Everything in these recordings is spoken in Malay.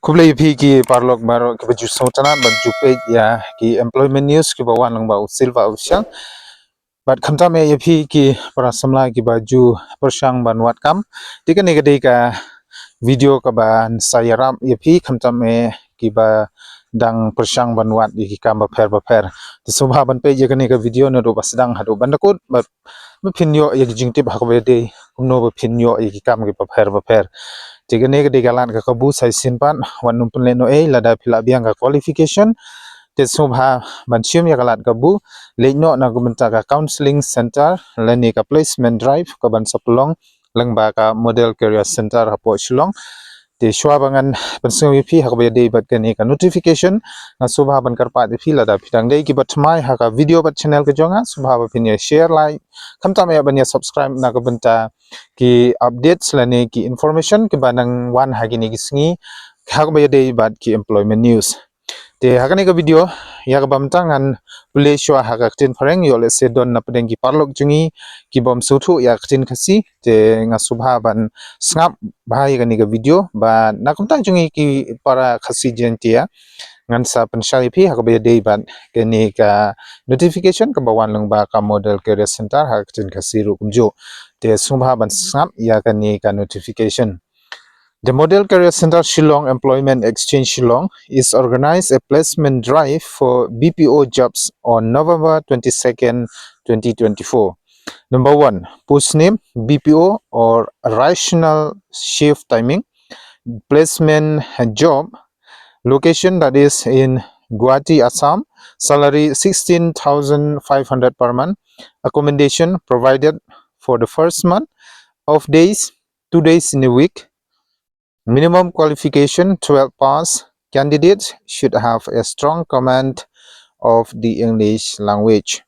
Kublai phi ki parlok maro ki baju sautana baju pe ya ki employment news ki bawan lang ba Silva usyang bat khamta me ye phi ki para samla ki baju persyang ban wat kam tikan ne gade ka video ka ban sayaram ye phi khamta me ki ba dang persyang ban wat ki kam ba pher ti subha ban pe ye kane ka video na do basdang hadu bandakut bat phinyo ye jingtip hakbe de kumno ba phinyo ye ki kam ki ba pher tiga ne de galan ka kabu sai sinpan wanum penleno lada phila biang ka qualification te subha banchium ya galat kabu leino na gumenta ka counseling center lani ka placement drive ka ban sapulong langba ka model career center hapo shillong te shwa bangan pensung wi phi hakbe de bat ka ne ka notification na subha ban karpa de phi lada phidang de ki batmai ha ka video bat channel ka jonga subha ba phinya share like khamta me ban ya subscribe na gumenta ki updates lani ki information ke banang wan hagini gisngi hakbe de bat ki employment news te hakani ka video ya ka bamtangan pule shwa haka tin phareng yo le se don na pedeng ki parlok jungi ki bom suthu ya tin khasi te nga subha ban snap bahai ka ni ka video ba nakumta jungi ki para khasi jentia ngan sa pensyai phi hakbe de ban ke ni ka notification ka bawan lang ba ka model career center hak tin khasi ru kumjo te subha ban snap ya ka ni ka notification. The Model Career Center Shillong Employment Exchange Shillong is organized a placement drive for BPO jobs on November 22nd, 2024. Number 1, post name BPO or rational shift timing, placement job, location that is in Guwahati, Assam, salary 16,500 per month, accommodation provided for the first month of days, 2 days in a week. Minimum qualification 12 pass. Candidates should have a strong command of the English language.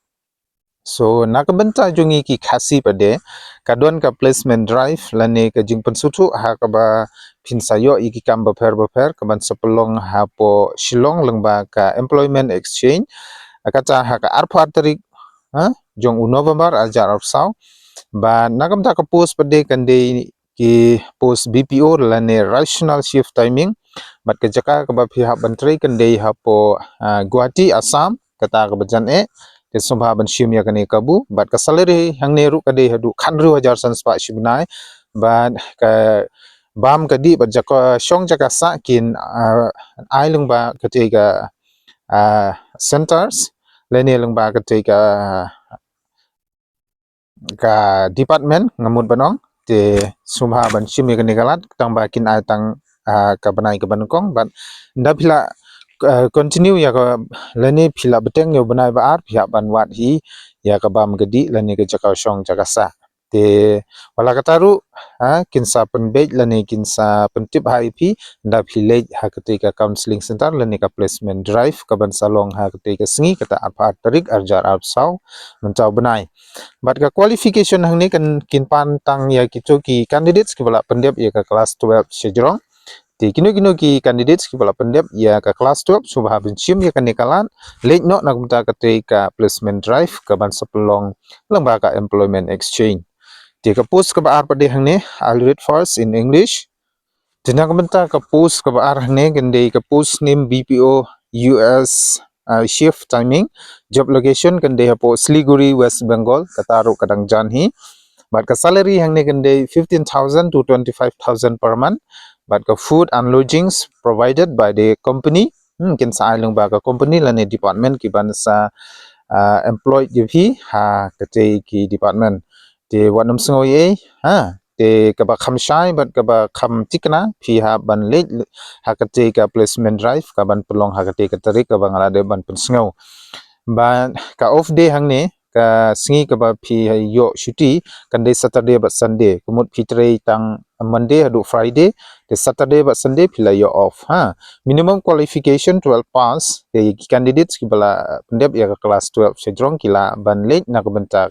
So nakabenta jungi ki khasi pade kadon ka placement drive lane ka jingpan sutu ha ka ba pinsayo iki kam ba pher kaban sapelong ha po Shillong lengba ka employment exchange akata ha ka arpha tarik jong November ajar arsaw ba nakamta ka post pade kande ki post BPO lane rational shift timing bat ka jaka ka ba pihak bantri kande ha po Guwahati Assam kata ka bajan ke subha ban shim ya kane kabu bat ka salary hangne ru kade hadu khanru hajar san spa shibnai bat ka bam kadi bat jaka shong jaka sa kin ai lungba kate ka centers lene lungba kate ka department ngamut banong te subha ban shim ya kane galat tang ba kin ai tang ka banai ka banukong bat nda phila continue ya ka lani phila beteng yo banai ba ar phia ban wat hi ya ka bam gedi lani ka jaka shong jaka sa te wala kataru kinsa penbej lani kinsa pentip hai phi nda phile ha kate ka counseling center lani ka placement drive ka ban salong ha kate ka sngi kata apa tarik arjar arsaw mencau banai bat ka qualification hangni kan kin pan tang ya ki ki candidates ki bala pendep ya ka class 12 sejrong ti kino ki candidates ki bala pendep ya ka class 12 subha binchim ya kan nikalan late no nagumta ka te ka placement drive ka ban sapelong lamba ka employment exchange ti ka post ka ba ar pade hangne I'll read first in English tinagumta ka post ka ba ar hangne gende ka post name BPO US shift timing job location gende hapo Siliguri West Bengal kataru kadang janhi but ka salary hangne gende 15,000 to 25,000 per month but ka food and lodgings provided by the company kin sa ilung ba ka company lani department ki ban sa employed hi ha kate ki department te wanam sngoye te ka ba khamshai but ka ba kham tikna phi ha ban le ha kate ka placement drive ka ban pelong ha kate ka tarik ka bangala de ban pensngo ban ka off day hangne ka sngi ka ba phi yo shuti kan day Saturday but Sunday kumut phi tre tang Monday hadu Friday the Saturday but Sunday phila yo off minimum qualification 12 pass the candidates ki bala pendep ya ka class 12 sejrong kila ban late na kubenta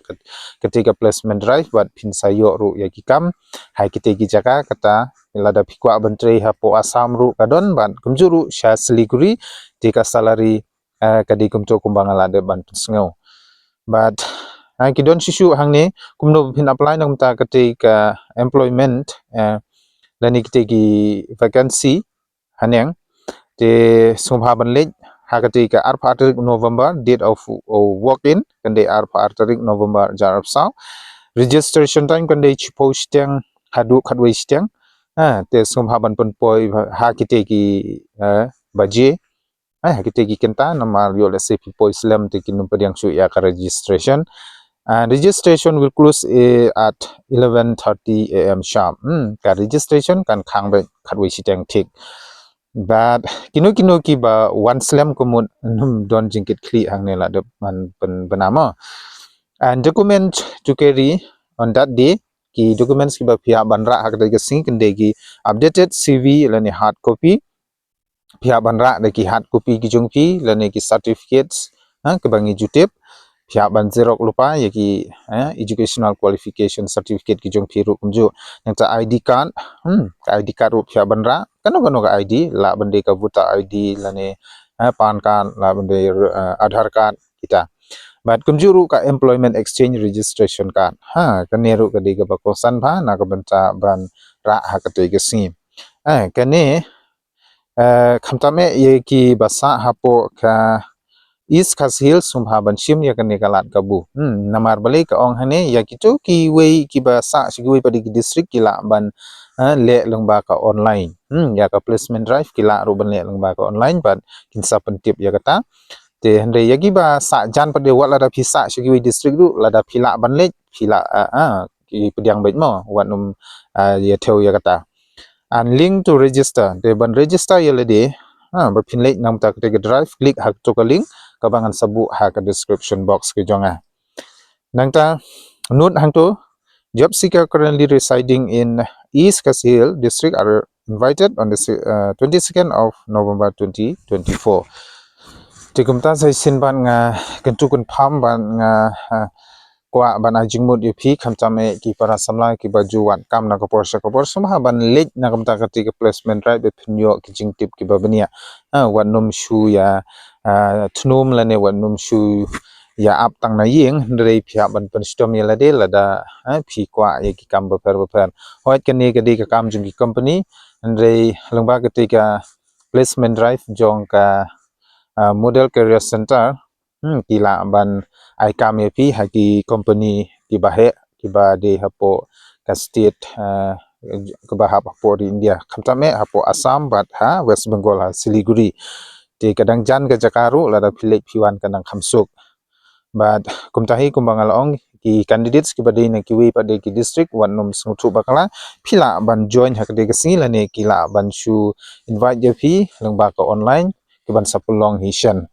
ketika placement drive but phin sayo ru ya ki kam hai kite ki jaka kata lada phikwa bantre ha po Assam ru kadon ban kumjuru sha Siliguri tika salary kadi kumto kumbangala de ban sngo but kidon shishu hangne kumno phin apply nang ta ketika employment lani kitegi vacancy haneng te sumha ban lej hakati ka arpa tarik November date of walk in kande arpa tarik November jarap saw registration time kande chipo steng hadu khadwe steng te sumha ban pon poi hakite ki baje hakite ki kenta namar yo let's say people islam te kinum padiang su ya ka registration. And registration will close at 11:30 a.m. sharp. Ka registration kan khang ba khatwi siteng thik. But kino ki ba one slam kumut don jingkit kli hang ne la de man benama. And document to carry on that day ki documents ki ba pihak banra hak de sing kende ki updated CV lani hard copy pihak banra de ki hard copy ki jungpi lani ki certificates ke bangi jutip pihak ban zerok lupa ya ki educational qualification certificate ki jong phiru kumju yang ta ID card ID card ru pihak ban ra kano ka ID la bande ka buta ID lane pan card la bande Aadhaar card kita bat kumju ru ka employment exchange registration card kaneru ka de ka bakosan ba na ka banta ban ra ha ka te ka sim kane khamtame ye ki basa hapo ka is kasil sumha banshim ya kan nikalat kabu namar balik ka ong hane ya kitu ki wei ki ba sa sigui padi ki district kila ban le lengba ka online ya ka placement drive kila ru ban le lengba ka online ban kinsa pentip ya kata te hande ya ki ba sa jan padi wala da phisa sigui district ru la da phila ban le phila ki pediang bait mo wanum ya theu ya kata and link to register de ban register yelede ba phinlei nam ta ke drive click hak to ka link ka bangan sabu ha ka description box ke jonga nangta note hang to job seeker currently residing in East Kasil district are invited on the 22nd of November 2024 tikumta sai sin ban nga kentu kun pham ban nga kwa ban ajingmut yupi khamtame ki para samla ki bajuwan kam na kapor sa kapor sumha ban lej na kamta kati ka placement right be phinyo ki jingtip ki babania wanum shu ya thnum lane wanum shu ya ap tang na yeng ndrei phya ban pen stom ya lade lada phi kwa ye ki kam ba per hoit ka ne ka de ka kam jing ki company ndrei lengba ka te ka placement drive jong ka model career center kila ban iohkam pi haki company ki bahe ki ba de hapo ka state ke ba hapo di India khamtame hapo Assam bat West Bengal Siliguri te kadang jan ka jakaru la da philek phiwan kanang khamsuk but kumtahi kumbangal ong ki candidates ki bade na ki we pade ki district wanum snguthu bakala phila ban join hakde ka sila ne kila ban shu invite je phi lengba ka online ki ban sapulong hishan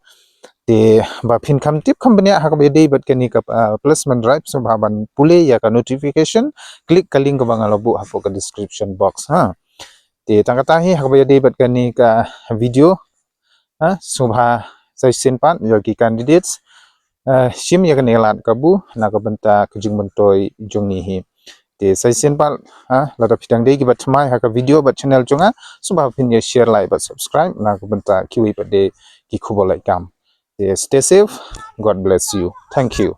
te ba phin kham tip company ha ka be dei bat kani ka placement drive so ba ban pule ya ka notification click ka link ba ngalo bu ha ka description box te tangata hi ha ka be dei bat kani ka video subha sai sin pan yo ki candidates shim ya ka nelat ka bu na ka banta kujing mentoi jongni hi te sai sin pan la da phitang dei ki bat mai ha ka video bat channel chunga subha phin ya share like bat subscribe na ka banta kiwi pat de ki khubol like kam stay safe. God bless you. Thank you.